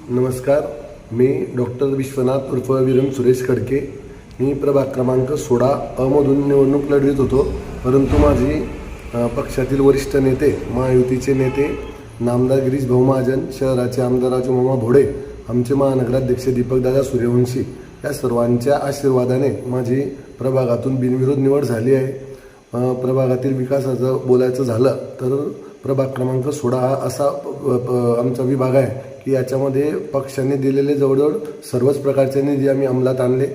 नमस्कार, मी डॉक्टर विश्वनाथ उर्फ वीरम सुरेश खडके. मी प्रभाग क्रमांक 16 अमधून निवडणूक लढवित होतो. परंतु माझी पक्षातील वरिष्ठ नेते, महायुतीचे नेते नामदार गिरीश भाऊ महाजन, शहराचे आमदार राजूमामा भोळे, आमचे महानगराध्यक्ष दीपकदादा सूर्यवंशी या सर्वांच्या आशीर्वादाने माझी प्रभागातून बिनविरोध निवड झाली आहे. प्रभागातील विकासाचं बोलायचं झालं तर प्रभाग क्रमांक 16 हा असा आमचा विभाग आहे की याच्यामध्ये पक्षाने दिलेले जवळजवळ सर्वच प्रकारचे निधी आम्ही अंमलात आणले.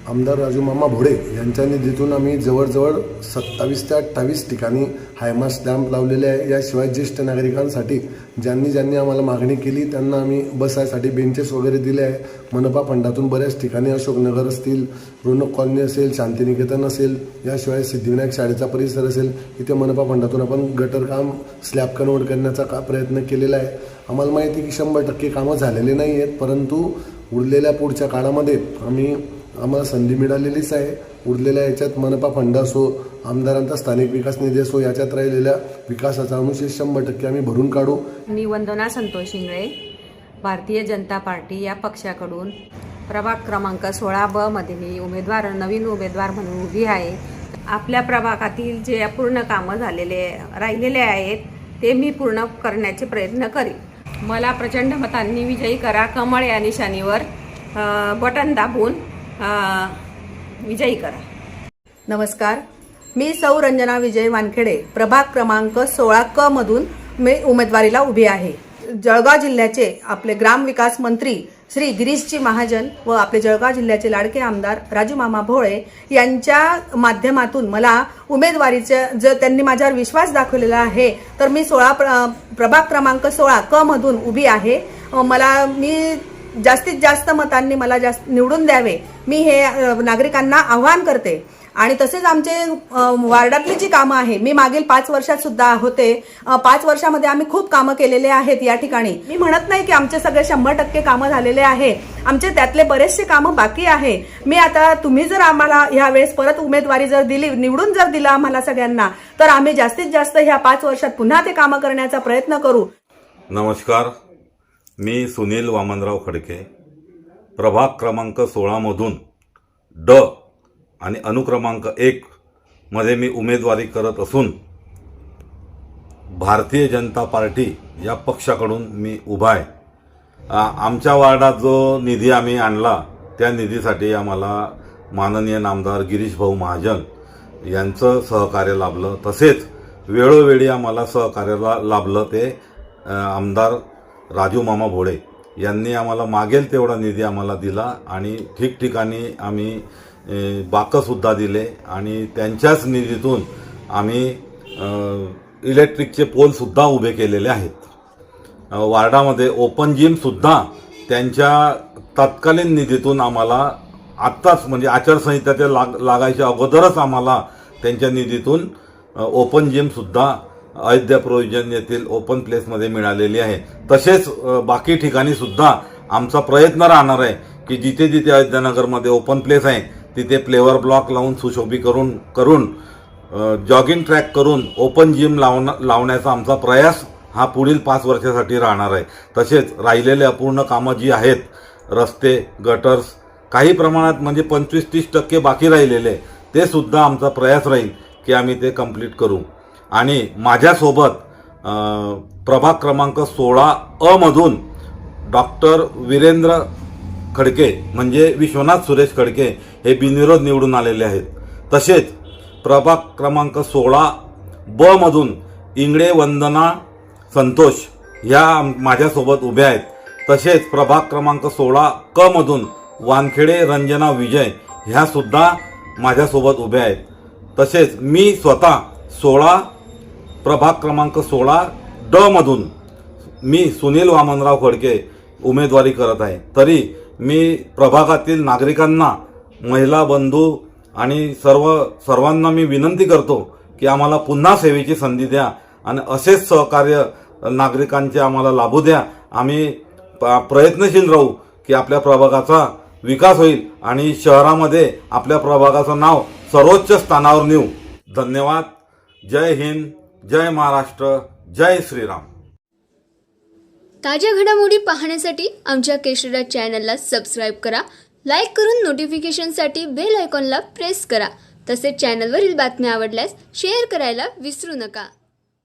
आमदार राजूमामा भोळे यांच्या निधीतून आम्ही जवळजवळ 27 ते 28 ठिकाणी हायमास्ट स्टॅम्प लावलेले आहे. याशिवाय ज्येष्ठ नागरिकांसाठी ज्यांनी आम्हाला मागणी केली त्यांना आम्ही बसायसाठी बेंचेस वगैरे दिले आहे. मनपा फंडातून बऱ्याच ठिकाणी अशोकनगर असतील, रोनक कॉलनी असेल, शांतिनिकेतन असेल, याशिवाय सिद्धिविनायक शाळेचा परिसर असेल, इथे मनपा फंडातून आपण गटर काम स्लॅब कन्वर्ट करण्याचा प्रयत्न केलेला आहे. आम्हाला माहिती आहे की 100% कामं झालेले नाही आहेत, परंतु उरलेल्या पुढच्या काळामध्ये आम्हाला संधी मिळालेलीच आहे. उरलेल्या याच्यात मनपा फंड असो, आमदारांचा स्थानिक विकास निधी असो, याच्यात राहिलेल्या विकासाचा अनुशेष 100% आम्ही भरून काढू. मी वंदना संतोष इंगळे, भारतीय जनता पार्टी या पक्षाकडून प्रभाग क्रमांक 16 ब मध्ये मी नवीन उमेदवार म्हणून उभी आहे. आपल्या प्रभागातील जे अपूर्ण कामं राहिलेले आहेत ते मी पूर्ण करण्याचे प्रयत्न करीन. मला प्रचंड मतांनी विजयी करा. कमळ या निशाणीवर बटन दाबून विजयी करा. नमस्कार, मी सौ रंजना विजय वानखेडे, प्रभाग क्रमांक 16 क मधून मी उमेदवारीला उभी आहे. जळगाव जिल्ह्याचे आपले ग्रामविकास मंत्री श्री गिरीशजी महाजन व आपले जळगाव जिल्ह्याचे लाडके आमदार राजूमामा भोळे यांच्या माध्यमातून मला उमेदवारीचे त्यांनी माझ्यावर विश्वास दाखवलेला आहे, तर मी प्रभाग क्रमांक 16 क मधून उभी आहे. मी जास्तीत जास्त मतांनी मला निवडून द्यावे, मी हे नागरिकांना आवाहन करते. आणि तसेच आमचे वार्डातली जी कामं आहे, मी मागील 5 वर्षात सुद्धा होते. 5 वर्षामध्ये आम्ही खूप कामं केलेले आहेत. या ठिकाणी मी म्हणत नाही की आमचे सगळे 100% कामं झालेले आहे. आमचे त्यातले बरेचसे कामं बाकी आहे. तुम्ही जर आम्हाला ह्या वेळेस परत उमेदवारी जर दिली, निवडून जर दिला आम्हाला सगळ्यांना, तर आम्ही जास्तीत जास्त ह्या 5 वर्षात पुन्हा ते कामं करण्याचा प्रयत्न करू. नमस्कार, मी सुनील वामनराव खडके, प्रभाग क्रमांक 16 मधून ड आणि अनुक्रमांक 1 मध्ये मी उमेदवारी करत असून भारतीय जनता पार्टी या पक्षाकडून मी उभा आहे. आमच्या वार्डात जो निधी आम्ही आणला त्या निधीसाठी आम्हाला माननीय नामदार गिरीश भाऊ महाजन यांचं सहकार्य लाभलं. तसेच वेळोवेळी आम्हाला सहकार्य लाभलं ते आमदार राजूमामा भोळे यांनी आम्हाला मागेल तेवढा निधी आम्हाला दिला आणि ठिकठिकाणी आम्ही बाकंसुद्धा दिले आणि त्यांच्याच निधीतून आम्ही इलेक्ट्रिकचे पोलसुद्धा उभे केलेले आहेत. वार्डामध्ये ओपन जिमसुद्धा त्यांच्या तत्कालीन निधीतून आम्हाला आत्ताच म्हणजे आचारसंहिता लागायच्या अगोदरच आम्हाला त्यांच्या निधीतून ओपन जिमसुद्धा अयोध्या प्रोव्हिजन येथील ओपन प्लेसमध्ये मिळालेली आहे. तसेच बाकी ठिकाणी सुद्धा आमचा प्रयत्न राहणार आहे की जिथे जिथे अयोध्यानगरमध्ये ओपन प्लेस आहे तिथे फ्लेवर ब्लॉक लावून सुशोभीकरण करून जॉगिंग ट्रॅक करून ओपन जिम लावण्याचा आमचा प्रयास हा पुढील 5 वर्षासाठी राहणार आहे. तसेच राहिलेले अपूर्ण कामं जी आहेत, रस्ते, गटर्स, काही प्रमाणात म्हणजे 25-30% बाकी राहिलेले, ते सुद्धा आमचा प्रयास राहील की आम्ही ते कंप्लीट करू. आणि माझ्यासोबत प्रभाग क्रमांक 16 अ मधून डॉक्टर वीरेंद्र खडके म्हणजे विश्वनाथ सुरेश खडके हे बिनविरोध निवडून आलेले आहेत. तसेच प्रभाग क्रमांक 16 ब मधून इंगळे वंदना संतोष ह्या माझ्यासोबत उभ्या आहेत. तसेच प्रभाग क्रमांक 16 क मधून वानखेडे रंजना विजय ह्या सुद्धा माझ्यासोबत उभ्या आहेत. तसेच मी स्वतः प्रभाग क्रमांक 16 ड मधून मी सुनील वामनराव खडके उमेदवारी करत आहे. तरी मी प्रभागातील नागरिकांना, महिला बंधू आणि सर्वांना मी विनंती करतो की आम्हाला पुन्हा सेवेची संधी द्या आणि असेच सहकार्य नागरिकांचे आम्हाला लाभू द्या. आम्ही प्रयत्नशील राहू की आपल्या प्रभागाचा विकास होईल आणि शहरामध्ये आपल्या प्रभागाचं नाव सर्वोच्च स्थानावर नेऊ. धन्यवाद. जय हिंद, जय महाराष्ट्र, जय श्रीराम. ताज्या घडामोडी पाहण्यासाठी आमच्या केशरी चॅनलला सबस्क्राईब करा. लाईक करून नोटिफिकेशनसाठी बेल आयकॉनला प्रेस करा. तसेच चॅनलवरील बातम्या आवडल्यास शेअर करायला विसरू नका.